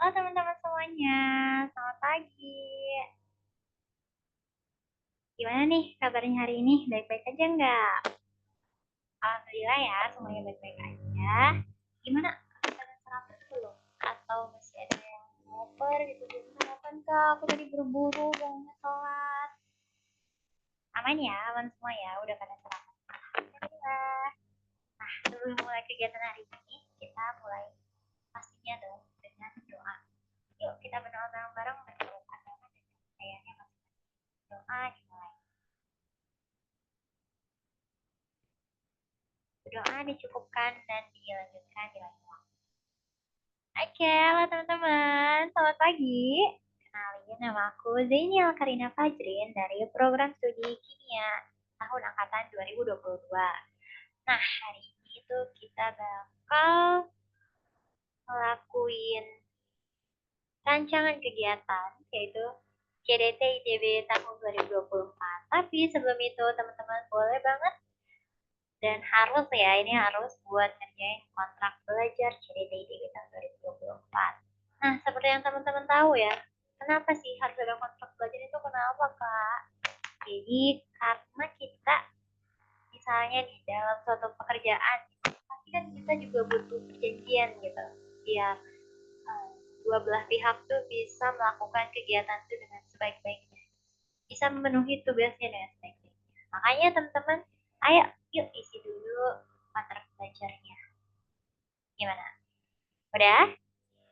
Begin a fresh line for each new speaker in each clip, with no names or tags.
Halo teman-teman semuanya, selamat pagi. Gimana nih kabarnya hari ini? Baik-baik aja nggak? Alhamdulillah ya, semuanya baik-baik aja. Gimana? Kalian sarapan belum? Atau masih ada yang ngoper gitu? Belum sarapan kak? Aku tadi buru-buru bangunnya sholat. Aman ya, aman semua ya? Udah pada sarapan? Alhamdulillah. Nah, sebelum mulai kegiatan hari ini, kita mulai pastinya dong dengan doa. Yuk kita berdoa bareng-bareng menurut agama dan kayaknya masih doa dimulai. Berdoa dicukupkan dan dilanjutkan di lain waktu. Oke, halo teman-teman. Selamat pagi. Kenalin, nama aku Zainial Karina Fajrin dari program studi kimia tahun angkatan 2022. Nah, hari ini tuh kita bakal ngelakuin rancangan kegiatan yaitu CDT ITB tahun 2024. Tapi sebelum itu teman-teman boleh banget dan harus ya, ini harus buat ngerjain kontrak belajar CDT ITB tahun 2024. Nah, seperti yang teman-teman tahu ya, kenapa sih harus ada kontrak belajar itu kenapa, Kak? Jadi, karena kita misalnya di dalam suatu pekerjaan, pasti kan kita juga butuh perjanjian gitu. Biar dua belah pihak tuh bisa melakukan kegiatan itu dengan sebaik-baiknya. Bisa memenuhi tugasnya dengan sebaik-baiknya. Makanya teman-teman, ayo yuk isi dulu kontrak belajarnya. Gimana? Udah?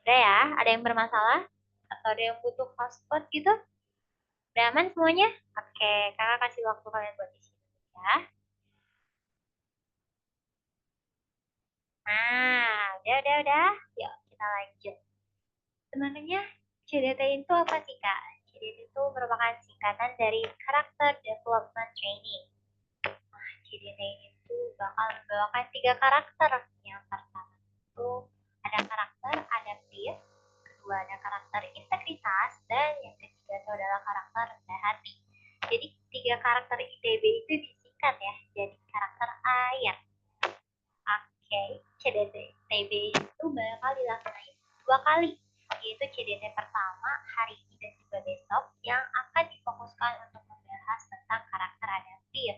Udah ya? Ada yang bermasalah? Atau ada yang butuh hotspot gitu? Udah aman semuanya? Oke, kakak kasih waktu kalian buat isi dulu ya. Nah, udah. Yuk, kita lanjut. Sebenarnya CDT itu apa sih, Kak? CDT itu merupakan singkatan dari Character Development Training. CDT itu bakal membawakan tiga karakter. Yang pertama itu ada karakter adaptif, kedua ada karakter integritas, dan yang ketiga itu adalah karakter rendah hati. Jadi tiga karakter ITB itu disingkat ya, jadi karakter air. Oke, CDT ITB itu bakal dilaksanain dua kali, yaitu CDT pertama hari ini dan juga besok yang akan difokuskan untuk membahas tentang karakter adaptif.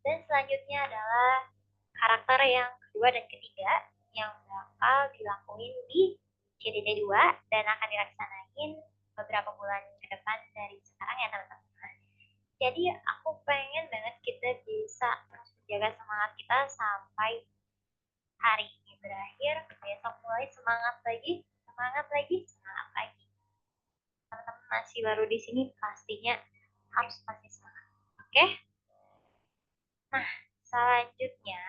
Dan selanjutnya adalah karakter yang kedua dan ketiga yang bakal dilakuin di CDT 2 dan akan dilaksanain beberapa bulan ke depan dari sekarang ya teman-teman. Jadi aku pengen banget kita bisa terus menjaga semangat kita sampai hari ini berakhir, besok mulai semangat lagi. Teman-teman masih baru di sini pastinya harus masih semangat. Oke? Nah, selanjutnya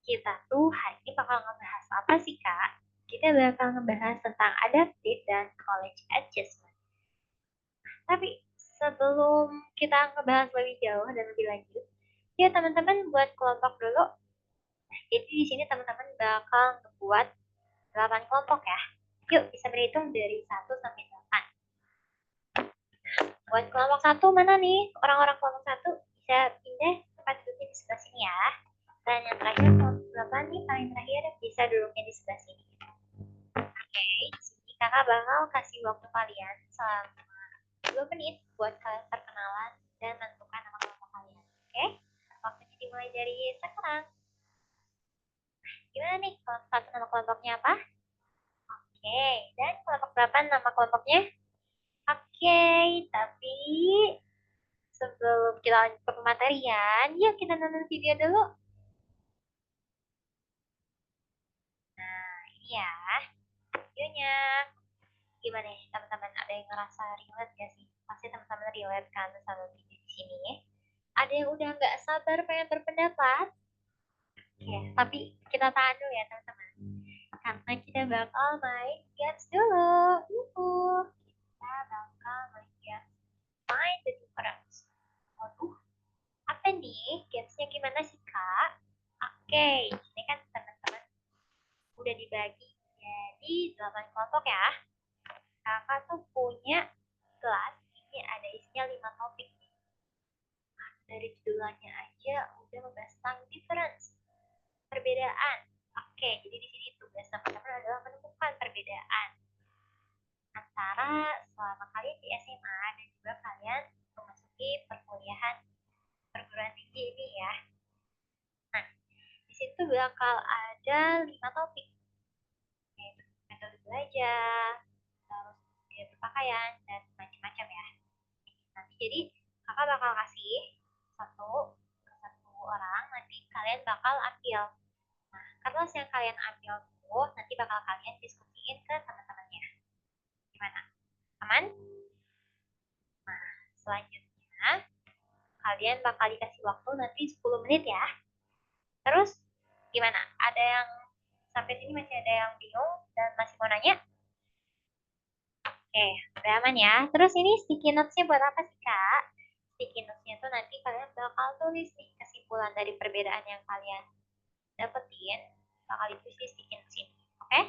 kita tuh hari ini bakal ngebahas apa sih, Kak? Kita bakal ngebahas tentang adaptive dan college adjustment. Tapi sebelum kita ngebahas lebih jauh dan lebih lanjut, ya teman-teman buat kelompok dulu. Jadi di sini teman-teman bakal ngebuat 8 kelompok ya. Yuk bisa berhitung dari 1 sampai 8. Buat kelompok satu mana nih? Orang-orang kelompok satu bisa pindah tempat duduknya di sebelah sini ya. Dan yang terakhir kelompok 8 nih paling terakhir bisa duduknya di sebelah sini. Oke, di sini kakak bakal kasih waktu kalian selama 2 menit buat kalian perkenalan dan menentukan nama kelompok kalian. Oke, waktunya dimulai dari sekarang. Gimana nih kelompok satu nama kelompoknya apa? Oke, dan kelompok 8 nama kelompoknya? Oke, tapi sebelum kita lanjut ke pematerian, yuk kita nonton video dulu. Nah, ini ya videonya. Gimana ya teman-teman, ada yang ngerasa relate gak sih? Pasti teman-teman relate kan sama video di sini. Ada yang udah nggak sabar pengen berpendapat? Oke, tapi kita tahan dulu ya teman-teman. Karena kita bakal main games dulu. Kita bakal main games Find the Difference. Waduh, apa nih? Gamesnya gimana sih, Kak? Oke, ini kan teman-teman udah dibagi jadi 8 kelompok ya. Kakak tuh punya kelas, ini ada isinya 5 topik. Nah, dari judulnya aja udah membahas tentang difference, perbedaan. Oke, jadi di sini tugas teman-teman adalah menemukan perbedaan. antara selama kalian di SMA dan juga kalian memasuki perkuliahan perguruan tinggi ini ya. Nah, di situ bakal ada 5 topik, yaitu metode belajar, terus gaya berpakaian, dan macam-macam ya. Nanti jadi kakak bakal kasih satu satu orang, nanti kalian bakal ambil. Nah, kertas yang kalian ambil tuh nanti bakal kalian diskusiin ke teman-temannya. Gimana? Aman? Nah, selanjutnya kalian bakal dikasih waktu nanti 10 menit ya. Terus gimana? Ada yang sampai sini masih ada yang bingung dan masih mau nanya? Oke, udah aman ya. Terus ini sticky notes-nya buat apa sih, Kak? Sticky notes-nya tuh nanti kalian bakal tulis nih kesimpulan dari perbedaan yang kalian dapetin, bakal ditulis di sticky notes ini. Oke?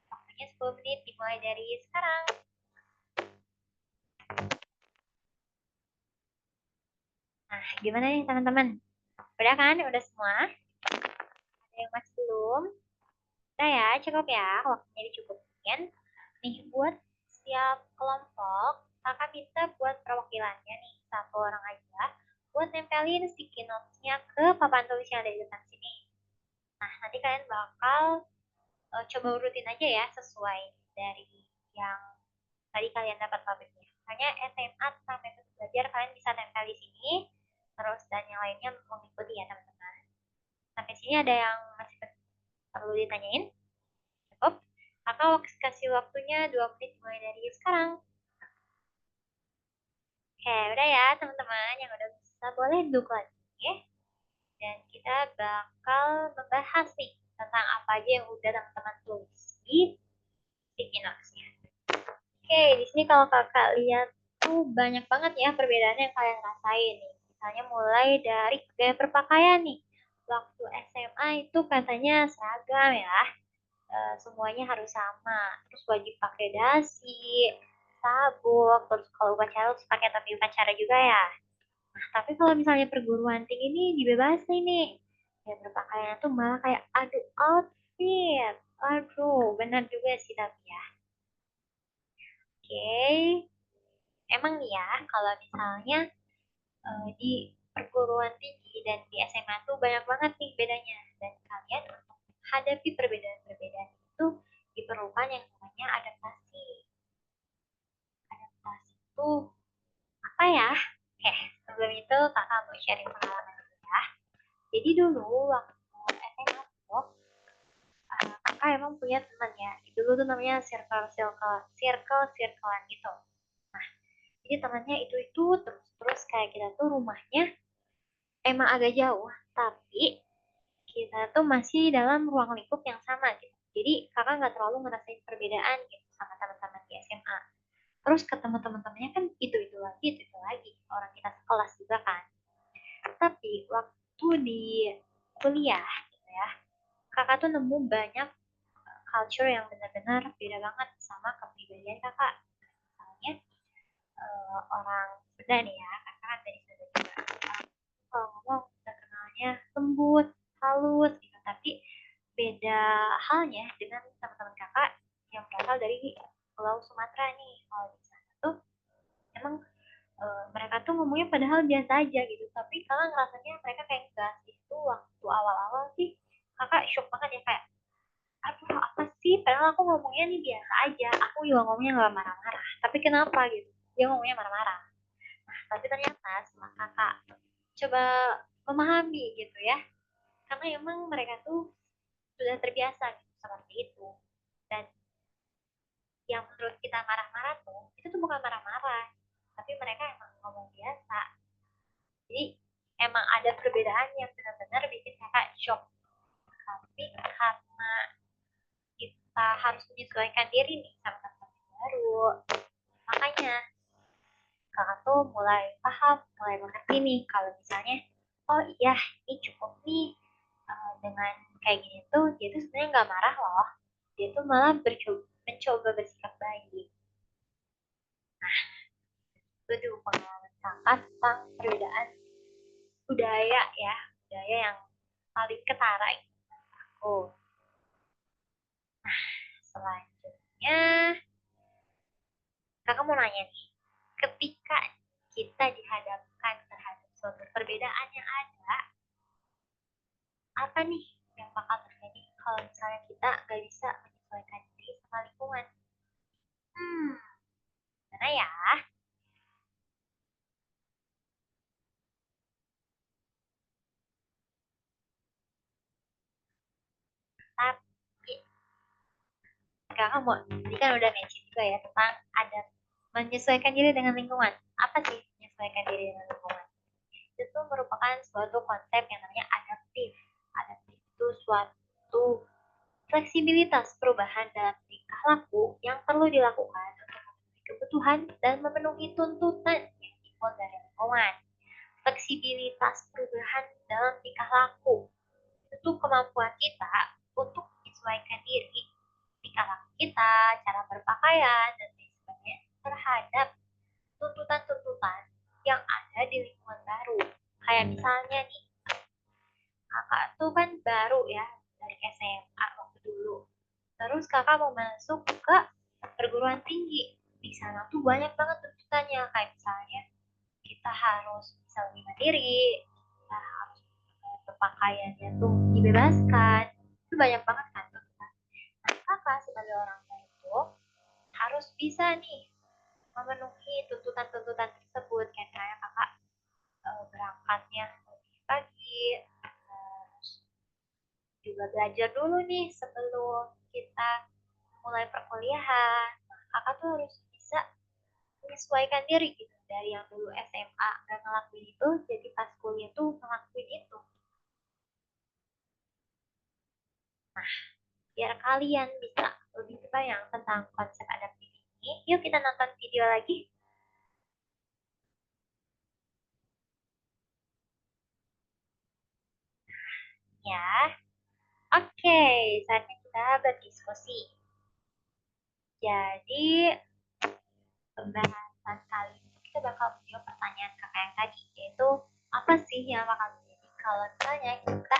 Waktunya 10 menit dimulai dari sekarang. Nah, gimana nih teman-teman? Udah kan? Udah semua? Ada yang masih belum? Udah ya, cukup ya. Waktunya dicukupin. Nih, buat setiap kelompok, kakak minta buat perwakilannya nih, satu orang aja, buat nempelin sticky notes-nya ke papan tulis yang ada di depan sini. Nah, nanti kalian bakal coba urutin aja ya, sesuai dari yang tadi kalian dapat topiknya. Hanya SMA sampai metode belajar kalian bisa tempel di sini, terus dan yang lainnya mengikuti ya teman-teman. Sampai sini ada yang masih perlu ditanyain? Cukup? Kakak kasih waktunya 2 menit mulai dari sekarang. Oke, udah ya teman-teman yang udah bisa boleh duduk lagi. Dan kita bakal membahas nih tentang apa aja yang udah teman-teman tulis di sticky notes-nya. Oke, di sini kalau kakak lihat tuh banyak banget ya perbedaan yang kalian rasain nih. Misalnya mulai dari gaya berpakaian nih. Waktu SMA itu katanya seragam ya, semuanya harus sama. Terus wajib pakai dasi, sabuk, terus kalau upacara harus pakai topi upacara juga ya. Nah, tapi kalau misalnya perguruan tinggi ini dibebasin nih. Ya berpakaian tuh malah kayak adu outfit. Aduh, benar juga sih tapi ya. Oke, emang nih ya kalau misalnya di perguruan tinggi dan di SMA tuh banyak banget nih bedanya. Dan kalian untuk menghadapi perbedaan-perbedaan itu diperlukan yang namanya adaptasi. Adaptasi itu apa ya? Oke, sebelum itu kakak mau sharing pengalaman dulu ya. Jadi dulu waktu SMA tuh, kakak emang punya teman ya. Dulu tuh namanya circle-circlean gitu. Nah, jadi temannya itu terus kayak kita tuh rumahnya emang agak jauh, tapi kita tuh masih dalam ruang lingkup yang sama gitu. Jadi kakak nggak terlalu ngerasain perbedaan gitu sama teman-teman di SMA. Terus ketemu teman-temannya kan itu lagi. Orang kita sekelas juga kan. Tapi waktu di kuliah gitu ya, kakak tuh nemu banyak culture yang benar-benar beda banget sama kepribadian kakak. Misalnya orang Sunda nih ya, kakak kan dari Sunda juga. Kalau ngomong terkenalnya lembut, halus gitu, tapi beda halnya dengan teman-teman kakak yang berasal dari Pulau Sumatera nih. Kalau di sana tuh emang mereka tuh ngomongnya padahal biasa aja gitu, tapi kakak ngerasanya mereka kayak gas itu waktu awal-awal sih kakak shock banget ya kayak aduh apa sih padahal aku ngomongnya nih biasa aja, aku juga ngomongnya nggak marah-marah, tapi kenapa gitu dia ngomongnya marah-marah. Nah, tapi ternyata setelah kakak coba memahami gitu ya, karena emang mereka tuh sudah terbiasa gitu seperti itu. Dan yang menurut kita marah-marah tuh itu tuh bukan marah-marah, tapi mereka emang ngomong biasa. Jadi emang ada perbedaan yang benar-benar bikin kakak shock, tapi karena kita harus menyesuaikan diri nih sama teman baru, makanya kakak tuh mulai paham, mulai mengerti nih kalau misalnya oh iya ini cukup nih dengan kayak gini tuh dia tuh sebenarnya nggak marah loh, dia tuh malah mencoba bersikap baik. Itu tuh pengalaman kakak tentang perbedaan budaya ya, budaya yang paling ketara itu. Oh, selanjutnya tanya nih, ketika kita dihadapkan terhadap suatu perbedaan yang ada, apa nih yang bakal terjadi kalau misalnya kita nggak bisa menyesuaikan diri sama lingkungan? Hmm, Gimana ya? Tapi kakak mau, tadi kan udah mention juga ya tentang ada menyesuaikan diri dengan lingkungan. Apa sih menyesuaikan diri dengan lingkungan? Itu merupakan suatu konsep yang namanya adaptif. Adaptif itu suatu fleksibilitas perubahan dalam tingkah laku yang perlu dilakukan untuk memenuhi kebutuhan dan memenuhi tuntutan yang timbul dari lingkungan. Fleksibilitas perubahan dalam tingkah laku itu kemampuan kita untuk menyesuaikan diri, tingkah laku kita, cara berpakaian, dan lain sebagainya terhadap tuntutan-tuntutan yang ada di lingkungan baru. Kayak misalnya nih, kakak tuh kan baru ya dari SMA waktu dulu. Terus kakak mau masuk ke perguruan tinggi. Di sana tuh banyak banget tuntutannya. Kayak misalnya kita harus bisa lebih mandiri, kita harus berpakaiannya tuh dibebaskan. Itu banyak banget kan tuntutan. Nah, kakak sebagai orang tua itu harus bisa nih memenuhi tuntutan-tuntutan tersebut. Kayak kakak berangkatnya lebih pagi, juga belajar dulu nih sebelum kita mulai perkuliahan. Nah, kakak tuh harus bisa menyesuaikan diri gitu dari yang dulu SMA gak ngelakuin itu jadi pas kuliah tuh ngelakuin itu. Nah, biar kalian bisa lebih kebayang tentang konsep adaptif ini, yuk kita nonton video lagi ya. Oke, saatnya kita berdiskusi. Jadi, pembahasan kali ini kita bakal menjawab pertanyaan kakak yang tadi, yaitu apa sih yang bakal terjadi kalau misalnya kita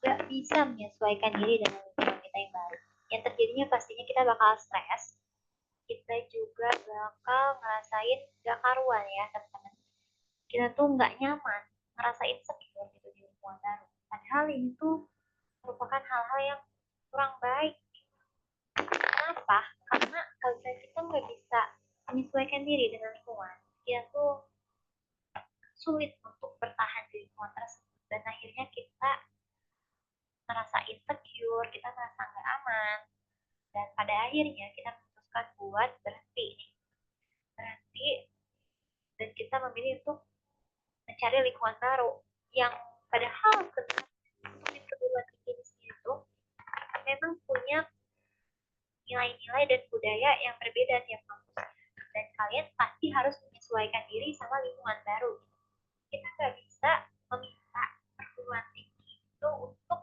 nggak bisa menyesuaikan diri dengan lingkungan kita yang baru. Yang terjadinya pastinya kita bakal stres, kita juga bakal ngerasain gak karuan ya teman-teman. Kita tuh nggak nyaman, ngerasain insecure gitu di lingkungan baru. Padahal ini tuh merupakan hal-hal yang kurang baik. Kenapa? Karena kalau kita nggak bisa menyesuaikan diri dengan lingkungan, kita tuh sulit untuk bertahan di lingkungan tersebut dan akhirnya kita merasa insecure, kita merasa nggak aman, dan pada akhirnya kita memutuskan buat berhenti dan kita memilih untuk mencari lingkungan baru yang padahal di perguruan tinggi di sini itu memang punya nilai-nilai dan budaya yang berbeda tiap kampus dan kalian pasti harus menyesuaikan diri sama lingkungan baru. Kita nggak bisa meminta perguruan tinggi itu untuk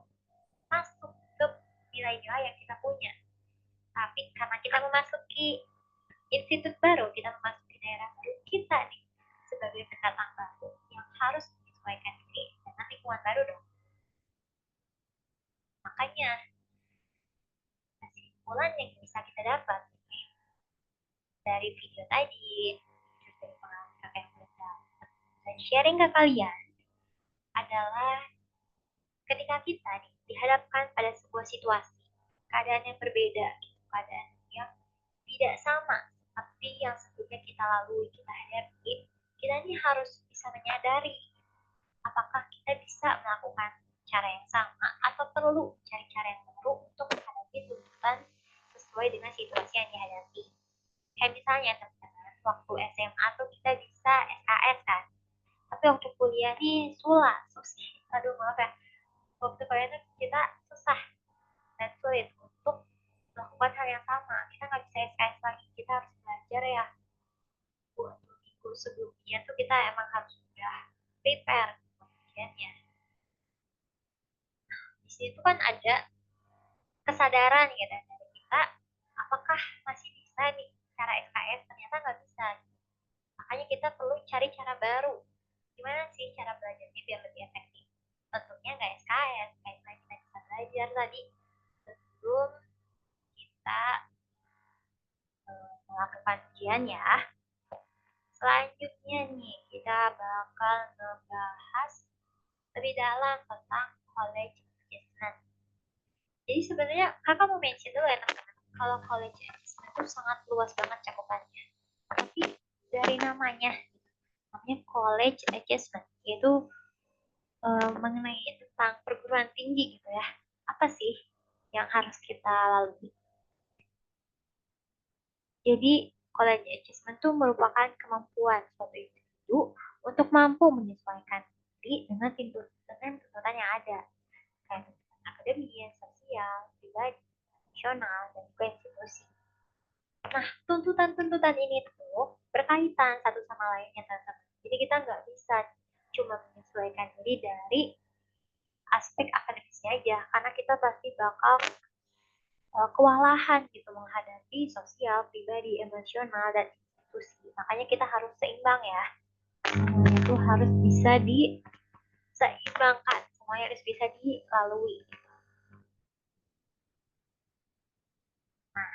masuk ke nilai-nilai yang kita punya. Tapi karena kita memasuki institut baru, kita memasuki daerah baru, kita nih sebagai pendatang baru yang harus menyesuaikan diri dengan lingkungan baru dong. Makanya kesimpulan yang bisa kita dapat dari video tadi, terus dari pengalaman kakak yang udah dapat, dan sharing ke kalian adalah ketika kita nih dihadapkan pada sebuah situasi, keadaan yang berbeda, keadaan yang tidak sama seperti yang sebelumnya kita lalui, kita hadapi, kita ini harus bisa menyadari apakah kita bisa melakukan cara yang sama atau perlu cari cara yang baru untuk menghadapi tuntutan sesuai dengan situasi yang dihadapi. Kayak misalnya teman-teman, waktu SMA tuh kita bisa SKS kan, tapi waktu kuliah nih susah. Aduh maaf ya, waktu kuliah tuh kita susah dan sulit untuk melakukan hal yang sama. Kita nggak bisa SKS lagi, kita harus belajar ya. Buat minggu sebelumnya tuh kita emang harus sudah prepare kemudiannya. Di situ kan ada kesadaran ya dari kita, apakah masih bisa nih cara SKS, ternyata nggak bisa. Makanya kita perlu cari cara baru. Gimana sih cara belajarnya biar lebih efektif? Tentunya nggak SKS, kayak kita bisa belajar tadi sebelum kita melakukan ujian ya. Selanjutnya nih, kita bakal ngebahas lebih dalam tentang college adjustment. Jadi sebenarnya kakak mau mention dulu ya teman-teman, kalau college adjustment itu sangat luas banget cakupannya. Tapi dari namanya college adjustment, yaitu mengenai tentang perguruan tinggi gitu ya. Apa sih yang harus kita lalui? Jadi college adjustment itu merupakan kemampuan suatu individu untuk mampu menyesuaikan diri dengan tuntutan yang ada, kayak tuntutan akademis, sosial, pribadi, nasional, dan juga institusi. Nah, tuntutan-tuntutan ini tuh berkaitan satu sama lainnya, teman-teman. Jadi kita nggak bisa cuma menyesuaikan diri dari aspek akademisnya aja, karena kita pasti bakal kewalahan gitu menghadapi sosial, pribadi, emosional, dan institusi. Makanya kita harus seimbang ya. Semuanya itu harus bisa diseimbangkan. Semuanya harus bisa dilalui. Nah,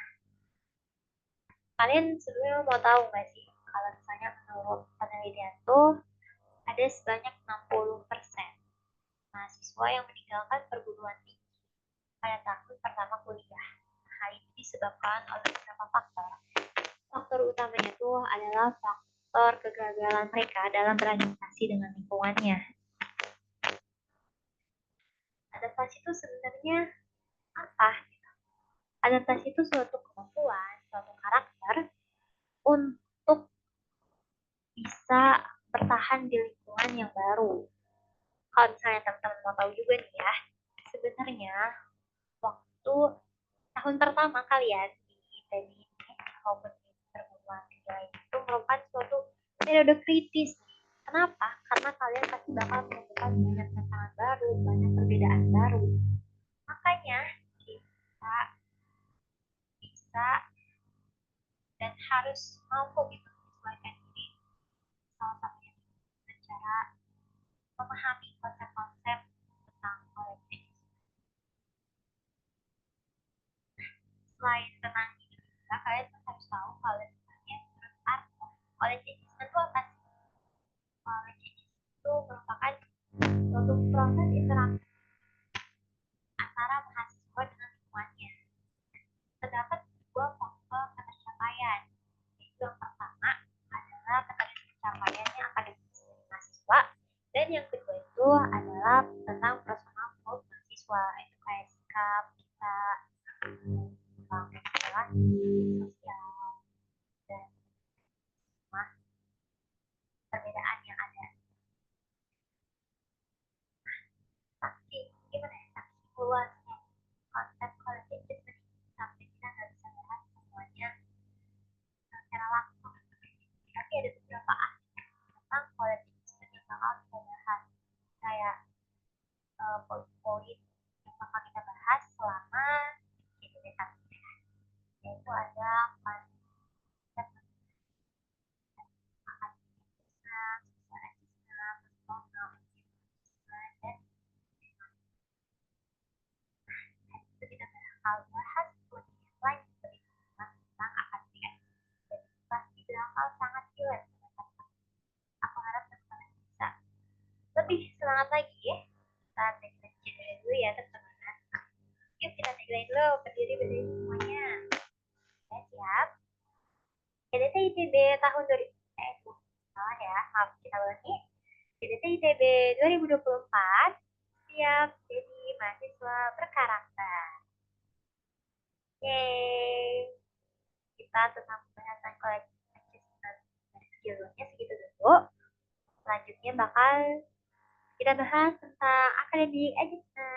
kalian sebenarnya mau tahu nggak sih kalau misalnya menurut penelitian tuh ada sebanyak 60% mahasiswa yang meninggalkan perguruan tinggi pada tahun pertama kuliah. Hal ini disebabkan oleh beberapa faktor. Faktor utamanya itu adalah faktor kegagalan mereka dalam beradaptasi dengan lingkungannya. Adaptasi itu sebenarnya apa? Adaptasi itu suatu kemampuan, suatu karakter untuk bisa bertahan di lingkungan yang baru. Kalau misalnya teman-teman mau tahu juga nih ya, sebenarnya waktu tahun pertama kalian di ITB maupun di perguruan tinggi lain itu merupakan suatu periode kritis. Kenapa? Karena kalian pasti bakal menemukan banyak tantangan baru, banyak perbedaan baru. Makanya kita bisa dan harus mampu gitu menyesuaikan diri. Salah satunya dengan cara memahami konsep-konsep tentang politik. Selain tentang itu juga, kalian harus tahu kalau misalnya menurut aku, politik itu apa sih? Politik itu merupakan suatu proses interaksi antara mahasiswa dengan lingkungannya. Terdapat dua faktor ketercapaian. Yang pertama adalah ketercapaiannya akademis dari mahasiswa, dan yang kedua itu adalah tentang personal growth mahasiswa, itu kayak sikap kita tentang relasi sosial dan semua perbedaan yang ada. Tapi gimana ya? Tapi luasnya konsep kolektif itu sampai kita nggak bisa bahas semuanya secara langsung. Tapi ada beberapa aspek tentang kolektif yang bakal kita bahas, kayak poin-poin yang bakal kita bahas selama kita, yaitu ada konsep dan itu kita bakal bahas lebih lanjut tentang akademik. Jadi pasti bakal sangat relate. Aku harap teman-teman bisa lebih semangat lagi ya. Kita tagline dulu ya teman-teman. Yuk kita tagline dulu, berdiri-berdiri semuanya. Ya, siap. PDT ITB tahun 2000, salah ya, maaf kita ulangi. PDT ITB 2024 siap jadi mahasiswa berkarakter. Yeay. Kita tentang pembahasan kolektif adjustment dari sebelumnya segitu dulu. Selanjutnya bakal kita bahas tentang akademik adjustment.